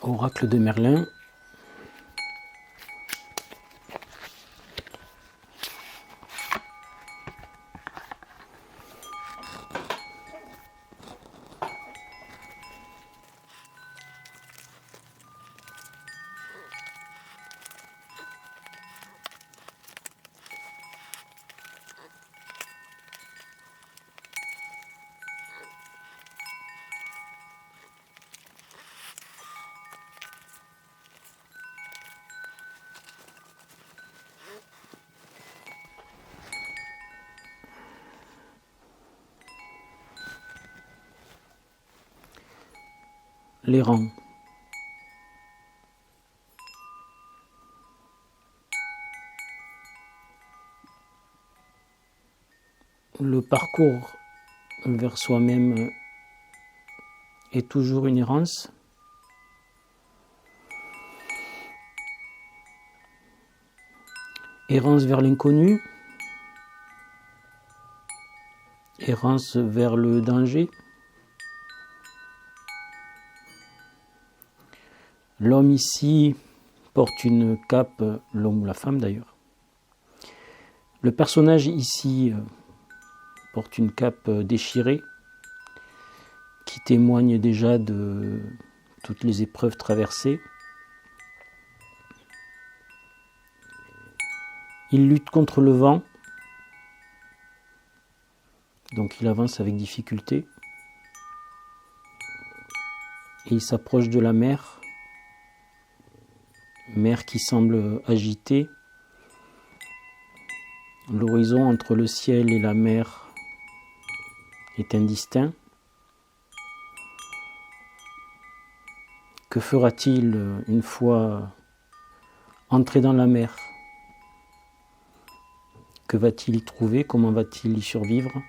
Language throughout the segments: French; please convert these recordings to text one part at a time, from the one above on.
Oracle de Merlin. Les rangs. Le parcours vers soi-même est toujours une errance. Errance vers l'inconnu. Errance vers le danger. L'homme ici porte une cape, l'homme ou la femme d'ailleurs. Le personnage ici porte une cape déchirée qui témoigne déjà de toutes les épreuves traversées. Il lutte contre le vent, donc il avance avec difficulté. Et il s'approche de la mer. Mer qui semble agitée. L'horizon entre le ciel et la mer est indistinct. Que fera-t-il une fois entré dans la mer? Que va-t-il y trouver? Comment va-t-il y survivre?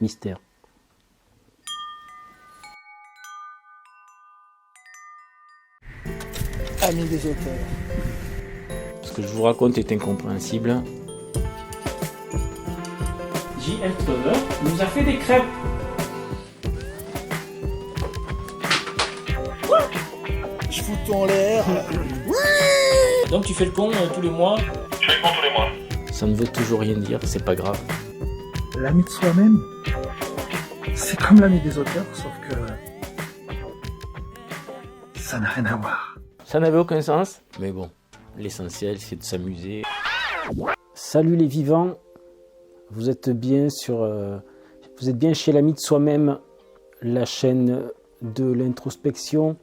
Mystère. Amis des auteurs. Ce que je vous raconte est incompréhensible. J.L. Trover nous a fait des crêpes. Je fous ton l'air. Donc tu fais le con tous les mois? Je fais le con tous les mois. Ça ne veut toujours rien dire, c'est pas grave. L'ami de soi-même, c'est comme l'ami des auteurs, sauf que ça n'a rien à voir. Ça n'avait aucun sens, mais bon, l'essentiel c'est de s'amuser. Salut les vivants, vous êtes bien chez l'ami de soi-même, la chaîne de l'introspection,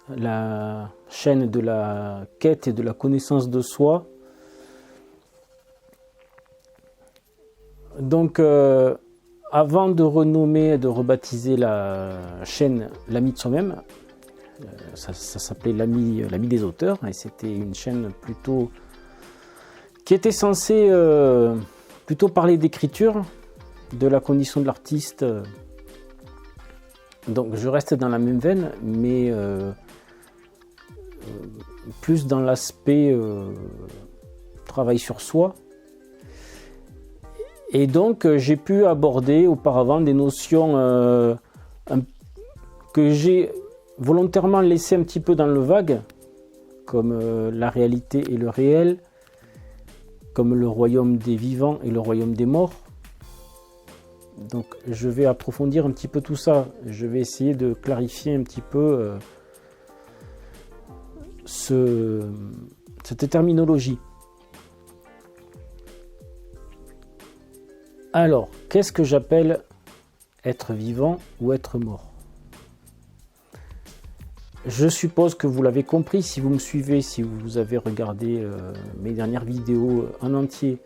la chaîne de la quête et de la connaissance de soi. Donc, avant de renommer, de rebaptiser la chaîne l'ami de soi-même, ça s'appelait l'ami des auteurs, et c'était une chaîne plutôt qui était censée plutôt parler d'écriture, de la condition de l'artiste. Donc, je reste dans la même veine, mais plus dans l'aspect travail sur soi. Et donc, j'ai pu aborder auparavant des notions que j'ai volontairement laissées un petit peu dans le vague, comme la réalité et le réel, comme le royaume des vivants et le royaume des morts. Donc, je vais approfondir un petit peu tout ça. Je vais essayer de clarifier un petit peu cette terminologie. Alors, qu'est-ce que j'appelle être vivant ou être mort? Je suppose que vous l'avez compris, si vous me suivez, si vous avez regardé mes dernières vidéos en entier,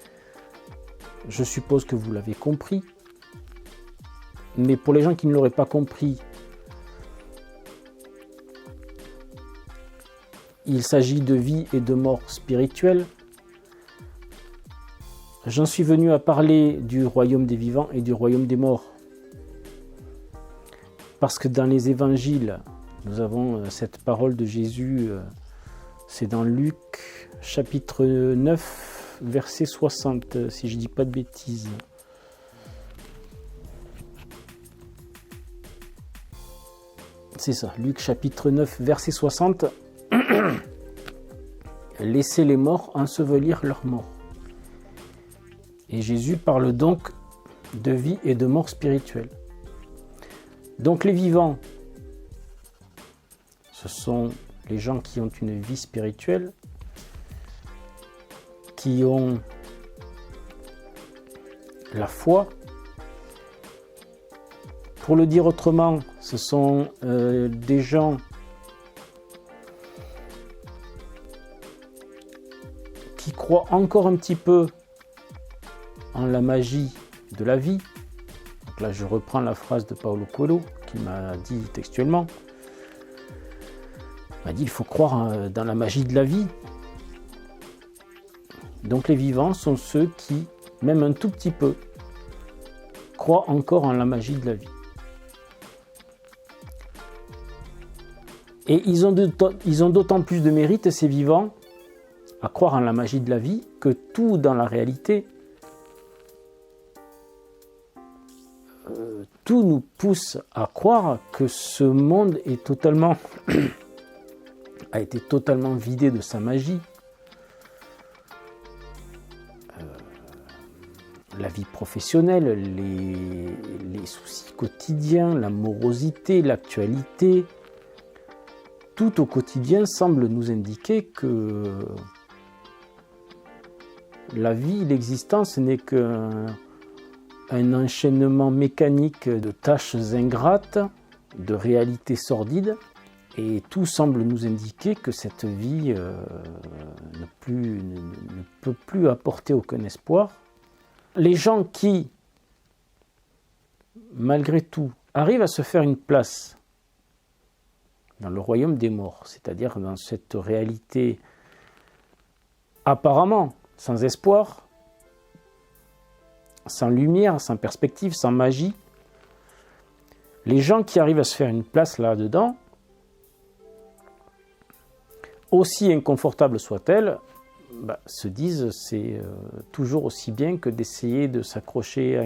je suppose que vous l'avez compris. Mais pour les gens qui ne l'auraient pas compris, il s'agit de vie et de mort spirituelle. J'en suis venu à parler du royaume des vivants et du royaume des morts. Parce que dans les évangiles, nous avons cette parole de Jésus, c'est dans Luc chapitre 9, verset 60, si je dis pas de bêtises. C'est ça, Luc chapitre 9, verset 60. Laissez les morts ensevelir leurs morts. Et Jésus parle donc de vie et de mort spirituelle. Donc les vivants, ce sont les gens qui ont une vie spirituelle, qui ont la foi. Pour le dire autrement, ce sont des gens qui croient encore un petit peu en la magie de la vie. Donc là, je reprends la phrase de Paulo Coelho qui m'a dit textuellement. Il m'a dit il faut croire dans la magie de la vie. Donc les vivants sont ceux qui, même un tout petit peu, croient encore en la magie de la vie. Et ils ont d'autant plus de mérite, ces vivants, à croire en la magie de la vie, que tout dans la réalité, tout nous pousse à croire que ce monde est a été totalement vidé de sa magie. La vie professionnelle, les soucis quotidiens, la morosité, l'actualité, tout au quotidien semble nous indiquer que la vie, l'existence n'est qu'un enchaînement mécanique de tâches ingrates, de réalités sordides, et tout semble nous indiquer que cette vie ne peut plus apporter aucun espoir. Les gens qui, malgré tout, arrivent à se faire une place dans le royaume des morts, c'est-à-dire dans cette réalité apparemment sans espoir, sans lumière, sans perspective, sans magie, les gens qui arrivent à se faire une place là-dedans, aussi inconfortable soit-elle, se disent c'est toujours aussi bien que d'essayer de s'accrocher à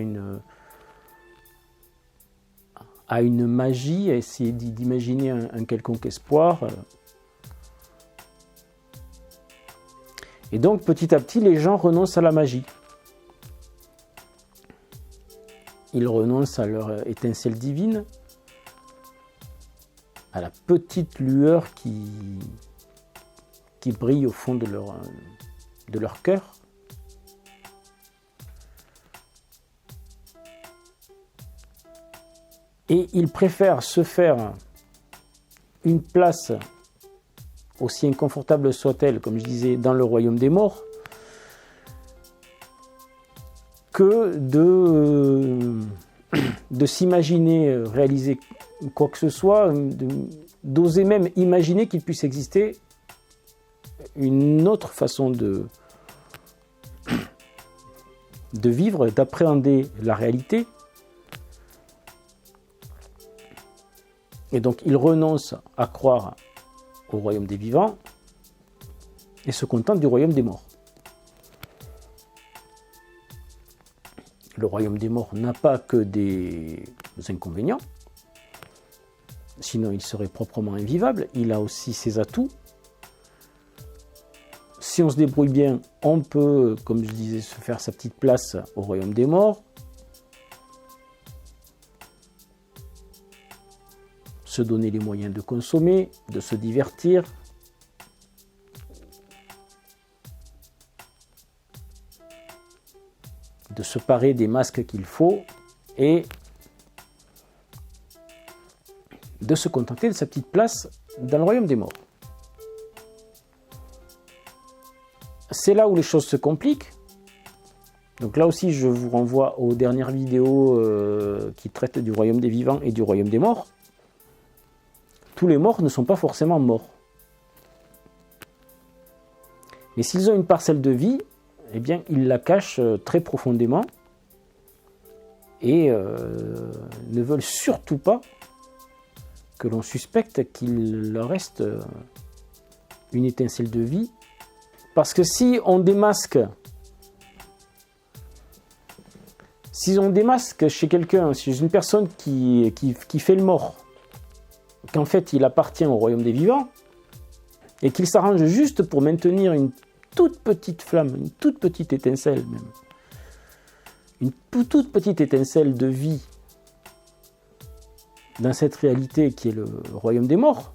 une magie, à essayer d'imaginer un quelconque espoir. Et donc petit à petit, les gens renoncent à la magie. Ils renoncent à leur étincelle divine, à la petite lueur qui brille au fond de leur cœur. Et ils préfèrent se faire une place, aussi inconfortable soit-elle, comme je disais, dans le royaume des morts, que de s'imaginer réaliser quoi que ce soit, d'oser même imaginer qu'il puisse exister une autre façon de vivre, d'appréhender la réalité. Et donc ils renoncent à croire au royaume des vivants et se contentent du royaume des morts. Le royaume des morts n'a pas que des inconvénients, sinon il serait proprement invivable. Il a aussi ses atouts. Si on se débrouille bien, on peut, comme je disais, se faire sa petite place au royaume des morts, se donner les moyens de consommer, de se divertir, de se parer des masques qu'il faut et de se contenter de sa petite place dans le royaume des morts. C'est là où les choses se compliquent. Donc là aussi, je vous renvoie aux dernières vidéos qui traitent du royaume des vivants et du royaume des morts. Tous les morts ne sont pas forcément morts. Mais s'ils ont une parcelle de vie, eh bien, ils la cachent très profondément et ne veulent surtout pas que l'on suspecte qu'il leur reste une étincelle de vie. Parce que si on démasque S'ils ont des masques chez quelqu'un, chez une personne qui fait le mort, qu'en fait il appartient au royaume des vivants, et qu'il s'arrange juste pour maintenir une toute petite flamme, une toute petite étincelle même, une toute petite étincelle de vie dans cette réalité qui est le royaume des morts,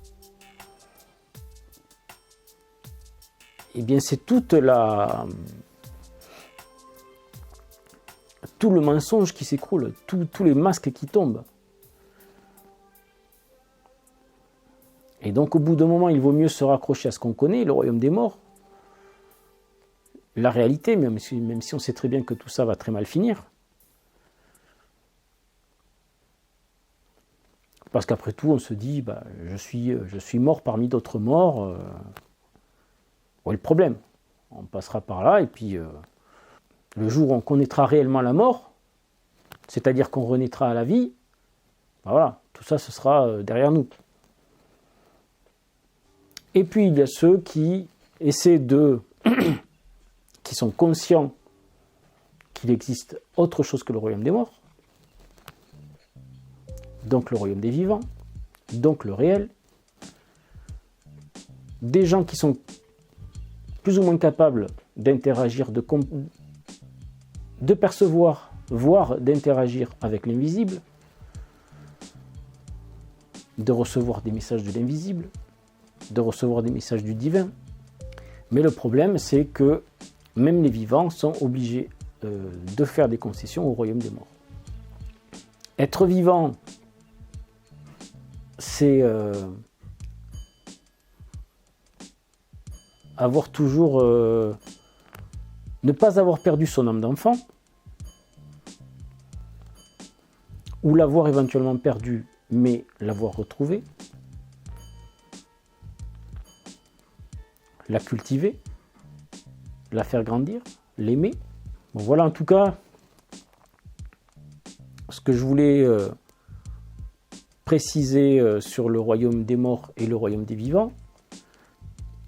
eh bien c'est tout le mensonge qui s'écroule, tous les masques qui tombent. Et donc au bout d'un moment, il vaut mieux se raccrocher à ce qu'on connaît, le royaume des morts, la réalité, même si on sait très bien que tout ça va très mal finir. Parce qu'après tout, on se dit, je suis mort parmi d'autres morts. Où est le problème? On passera par là, et puis le jour où on connaîtra réellement la mort, c'est-à-dire qu'on renaîtra à la vie, voilà, tout ça, ce sera derrière nous. Et puis, il y a ceux qui essaient qui sont conscients qu'il existe autre chose que le royaume des morts, donc le royaume des vivants, donc le réel. Des gens qui sont plus ou moins capables d'interagir, de percevoir, voire d'interagir avec l'invisible, de recevoir des messages de l'invisible, de recevoir des messages du divin. Mais le problème, c'est que même les vivants sont obligés de faire des concessions au royaume des morts. Être vivant, c'est avoir toujours... ne pas avoir perdu son âme d'enfant, ou l'avoir éventuellement perdue, mais l'avoir retrouvée, la cultiver, la faire grandir, l'aimer. Bon, voilà en tout cas ce que je voulais préciser sur le royaume des morts et le royaume des vivants,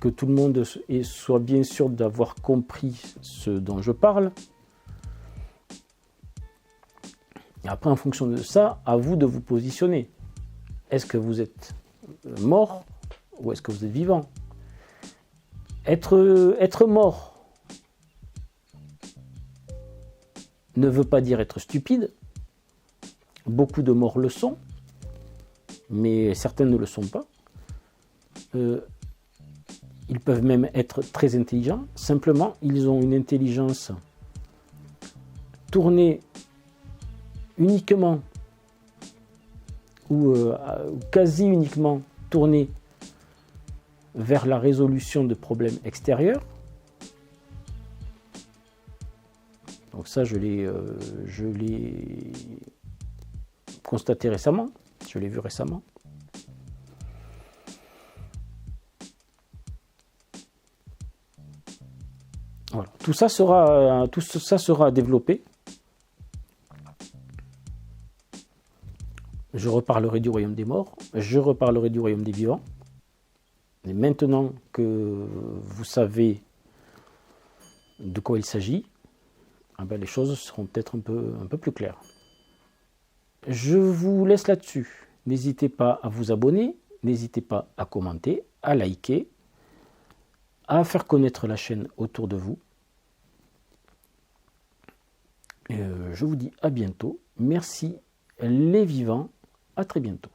que tout le monde soit bien sûr d'avoir compris ce dont je parle. Et après, en fonction de ça, à vous de vous positionner. Est-ce que vous êtes mort ou est-ce que vous êtes vivant? Être mort ne veut pas dire être stupide. Beaucoup de morts le sont, mais certains ne le sont pas. Ils peuvent même être très intelligents. Simplement, ils ont une intelligence tournée uniquement ou quasi uniquement tournée vers la résolution de problèmes extérieurs. Donc ça, je l'ai constaté récemment, je l'ai vu récemment. Voilà. Tout ça sera développé. Je reparlerai du royaume des morts, je reparlerai du royaume des vivants. Et maintenant que vous savez de quoi il s'agit, les choses seront peut-être un peu plus claires. Je vous laisse là-dessus. N'hésitez pas à vous abonner, n'hésitez pas à commenter, à liker, à faire connaître la chaîne autour de vous. Je vous dis à bientôt. Merci les vivants. À très bientôt.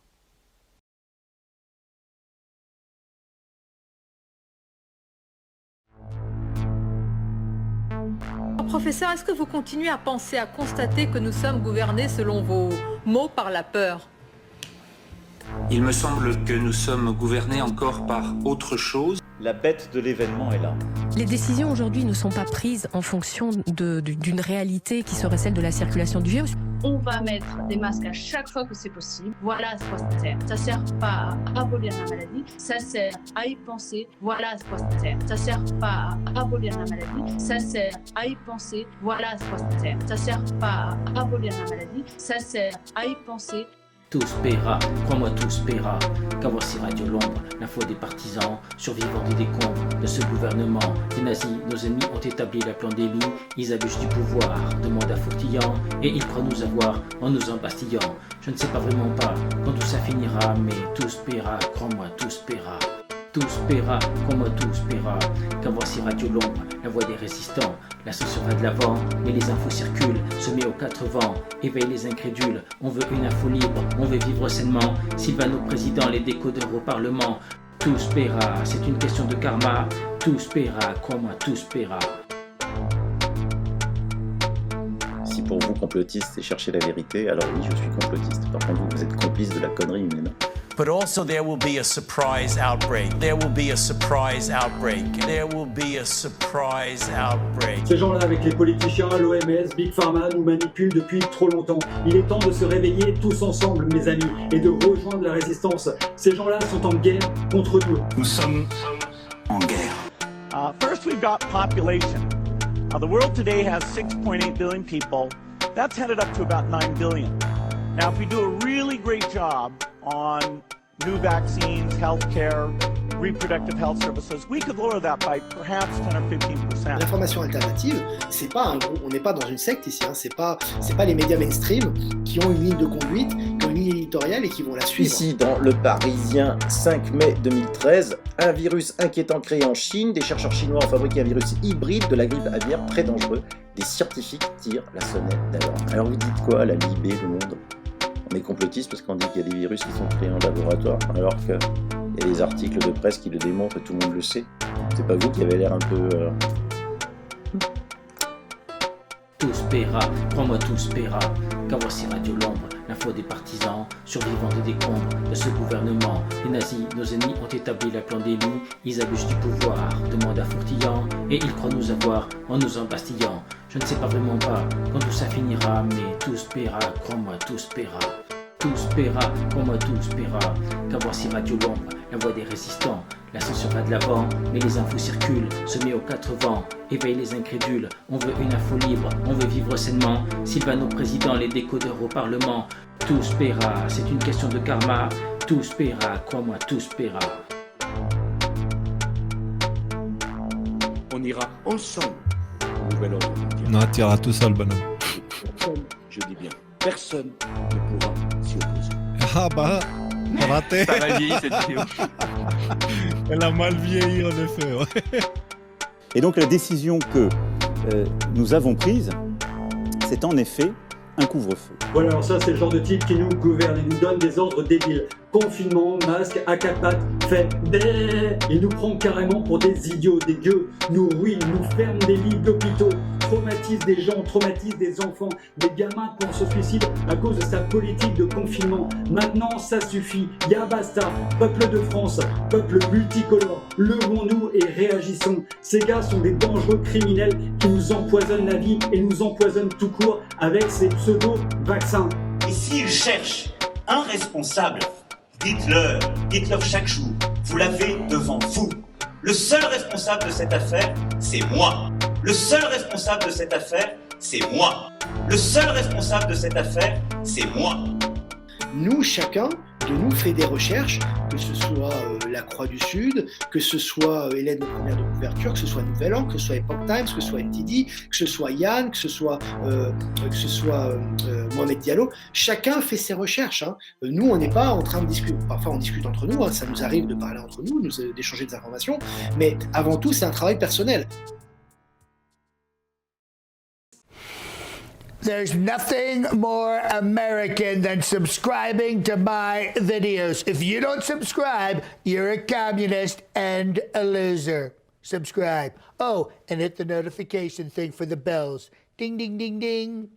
Professeur, est-ce que vous continuez à penser, à constater que nous sommes gouvernés, selon vos mots, par la peur? Il me semble que nous sommes gouvernés encore par autre chose. La bête de l'événement est là. Les décisions aujourd'hui ne sont pas prises en fonction d'une réalité qui serait celle de la circulation du virus. On va mettre des masques à chaque fois que c'est possible. Voilà à quoi ça sert. Ça sert pas à abolir la maladie, ça sert à y penser. Voilà à quoi ça sert. Ça sert pas à abolir la maladie, ça sert à y penser. Voilà à quoi ça sert. Ça sert pas à abolir la maladie, ça sert à y penser. Tous paiera, crois-moi tous paiera. Car voici Radio L'Ombre, l'info des partisans, survivants des décombres de ce gouvernement. Les nazis, nos ennemis, ont établi la pandémie. Ils abusent du pouvoir, demandent à Fourtillant, et ils croient nous avoir en nous embastillant. Je ne sais pas vraiment pas quand tout ça finira, mais tous paiera, crois-moi tous paiera. Tous paiera, crois-moi tous paiera. Car voici Radio L'Ombre, la voix des résistants. La sauce va de l'avant, mais les infos circulent, semées aux quatre vents. Éveille les incrédules, on veut une info libre, on veut vivre sainement. Sylvano président, les décodeurs au Parlement. Tous paiera, c'est une question de karma. Tous paiera, crois-moi tous paiera. Si pour vous, complotiste, c'est chercher la vérité, alors oui, je suis complotiste. Par contre, vous êtes complice de la connerie humaine. But also there will be a surprise outbreak. There will be a surprise outbreak. There will be a surprise outbreak. Ces gens-là, avec les politiciens, l'OMS, Big Pharma, nous manipulent depuis trop longtemps. Il est temps de se réveiller tous ensemble, mes amis, et de rejoindre la résistance. Ces gens-là sont en guerre contre nous. Nous sommes en guerre. First, we've got population. The world today has 6.8 billion people. That's headed up to about 9 billion. Now, if we do a really great job on new vaccines, healthcare, reproductive health services, we could lower that by perhaps 10 or 15%. L'information alternative, c'est pas un groupe, on n'est pas dans une secte ici, hein, c'est pas les médias mainstream qui ont une ligne de conduite, qui ont une ligne éditoriale et qui vont la suivre. Ici, dans Le Parisien, 5 mai 2013, un virus inquiétant créé en Chine, des chercheurs chinois ont fabriqué un virus hybride de la grippe aviaire très dangereux. Des scientifiques tirent la sonnette d'alarme. Alors vous dites quoi, la Libé, le Monde ? On est complotiste parce qu'on dit qu'il y a des virus qui sont créés en laboratoire, alors qu'il y a des articles de presse qui le démontrent et tout le monde le sait. C'est pas vous qui avez l'air un peu... Tous paiera, crois-moi tous paiera. Car voici Radio L'Ombre, l'info des partisans, survivants des décombres de ce gouvernement. Les nazis, nos ennemis, ont établi la pandémie. Ils abusent du pouvoir, demandent à Fourtillant, et ils croient nous avoir en nous embastillant. Je ne sais pas vraiment pas quand tout ça finira, mais tous paiera, crois-moi tous paiera. Tous paiera, crois-moi tous paiera. Car voici Radio L'Ombre, la voix des résistants. La censure va de l'avant, mais les infos circulent, semées aux quatre vents. Éveille les incrédules, on veut une info libre, on veut vivre sainement. Sylvano président, les décodeurs au Parlement. Tous paiera, c'est une question de karma. Tous paiera, crois-moi tous paiera. On ira ensemble au nouvel ordre mondial. Non, tu iras tout seul, bonhomme. Personne, je dis bien, personne ne pourra s'y opposer. Ah bah, raté. Ça va vieillir cette vidéo. Elle a mal vieilli en effet. Ouais. Et donc la décision que nous avons prise, c'est en effet un couvre-feu. Voilà, alors ça c'est le genre de type qui nous gouverne et nous donne des ordres débiles. Confinement, masque, à quatre pattes, fait des... Il nous prend carrément pour des idiots, des gueux, nous ruine, nous ferme des lits d'hôpitaux, traumatise des gens, traumatise des enfants, des gamins qui se suicident à cause de sa politique de confinement. Maintenant, ça suffit, ya basta, peuple de France, peuple multicolore, levons-nous et réagissons. Ces gars sont des dangereux criminels qui nous empoisonnent la vie et nous empoisonnent tout court avec ces pseudo-vaccins. Et s'ils cherchent un responsable, dites-leur chaque jour, vous l'avez devant vous. Le seul responsable de cette affaire, c'est moi. Le seul responsable de cette affaire, c'est moi. Le seul responsable de cette affaire, c'est moi. Nous, chacun de nous fait des recherches, que ce soit la Croix du Sud, que ce soit Hélène de Première de Couverture, que ce soit Nouvel An, que ce soit Epoch Times, que ce soit NTD, que ce soit Yann, que ce soit Mohamed Diallo. Chacun fait ses recherches. Hein. Nous, on n'est pas en train de discuter. Parfois, on discute entre nous. Hein. Ça nous arrive de parler entre nous, d'échanger des informations. Mais avant tout, c'est un travail personnel. There's nothing more American than subscribing to my videos. If you don't subscribe, you're a communist and a loser. Subscribe. Oh, and hit the notification thing for the bells. Ding, ding, ding, ding.